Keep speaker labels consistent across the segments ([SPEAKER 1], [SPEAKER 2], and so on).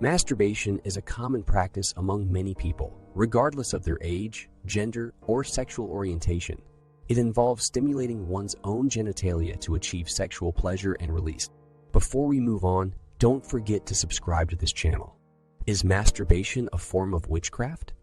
[SPEAKER 1] Masturbation is a common practice among many people, regardless of their age, gender, or sexual orientation. It involves stimulating one's own genitalia to achieve sexual pleasure and release. Before we move on, don't forget to subscribe to this channel. Is masturbation a form of witchcraft?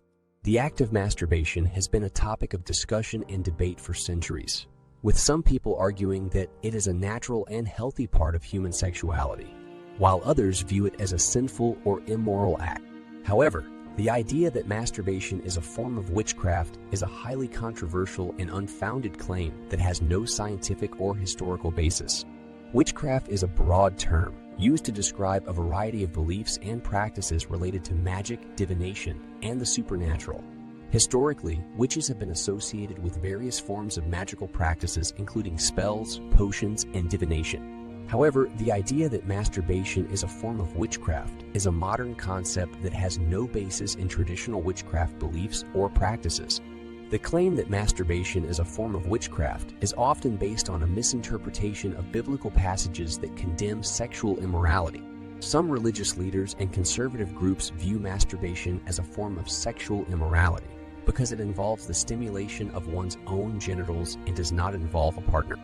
[SPEAKER 1] The act of masturbation has been a topic of discussion and debate for centuries, with some people arguing that it is a natural and healthy part of human sexuality, while others view it as a sinful or immoral act. However, the idea that masturbation is a form of witchcraft is a highly controversial and unfounded claim that has no scientific or historical basis. Witchcraft is a broad term used to describe a variety of beliefs and practices related to magic, divination, and the supernatural. Historically, witches have been associated with various forms of magical practices including spells, potions, and divination. However, the idea that masturbation is a form of witchcraft is a modern concept that has no basis in traditional witchcraft beliefs or practices. The claim that masturbation is a form of witchcraft is often based on a misinterpretation of biblical passages that condemn sexual immorality. Some religious leaders and conservative groups view masturbation as a form of sexual immorality because it involves the stimulation of one's own genitals and does not involve a partner.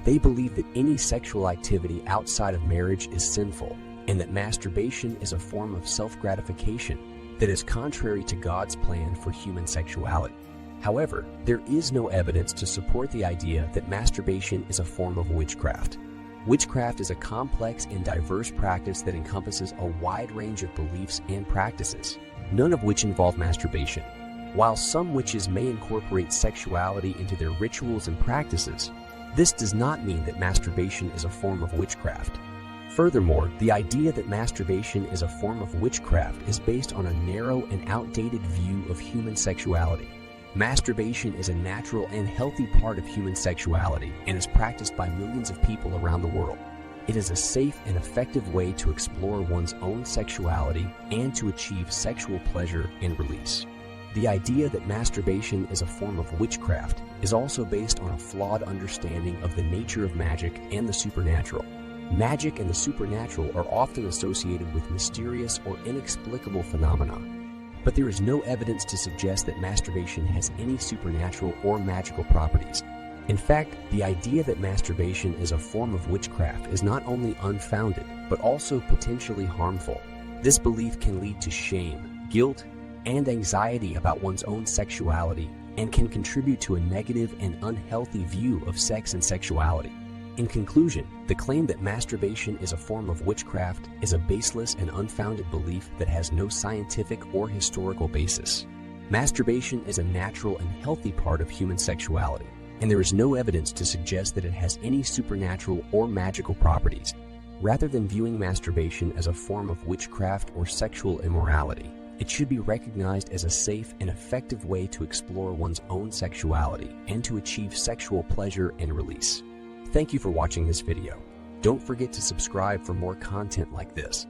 [SPEAKER 1] They believe that any sexual activity outside of marriage is sinful, and that masturbation is a form of self-gratification that is contrary to God's plan for human sexuality. However, there is no evidence to support the idea that masturbation is a form of witchcraft. Witchcraft is a complex and diverse practice that encompasses a wide range of beliefs and practices, none of which involve masturbation. While some witches may incorporate sexuality into their rituals and practices, this does not mean that masturbation is a form of witchcraft. Furthermore, the idea that masturbation is a form of witchcraft is based on a narrow and outdated view of human sexuality. Masturbation is a natural and healthy part of human sexuality and is practiced by millions of people around the world. It is a safe and effective way to explore one's own sexuality and to achieve sexual pleasure and release. The idea that masturbation is a form of witchcraft is also based on a flawed understanding of the nature of magic and the supernatural. Magic and the supernatural are often associated with mysterious or inexplicable phenomena, but there is no evidence to suggest that masturbation has any supernatural or magical properties. In fact, the idea that masturbation is a form of witchcraft is not only unfounded, but also potentially harmful. This belief can lead to shame, guilt, and anxiety about one's own sexuality and can contribute to a negative and unhealthy view of sex and sexuality. In conclusion, the claim that masturbation is a form of witchcraft is a baseless and unfounded belief that has no scientific or historical basis. Masturbation is a natural and healthy part of human sexuality, and there is no evidence to suggest that it has any supernatural or magical properties. Rather than viewing masturbation as a form of witchcraft or sexual immorality, it should be recognized as a safe and effective way to explore one's own sexuality and to achieve sexual pleasure and release. Thank you for watching this video. Don't forget to subscribe for more content like this.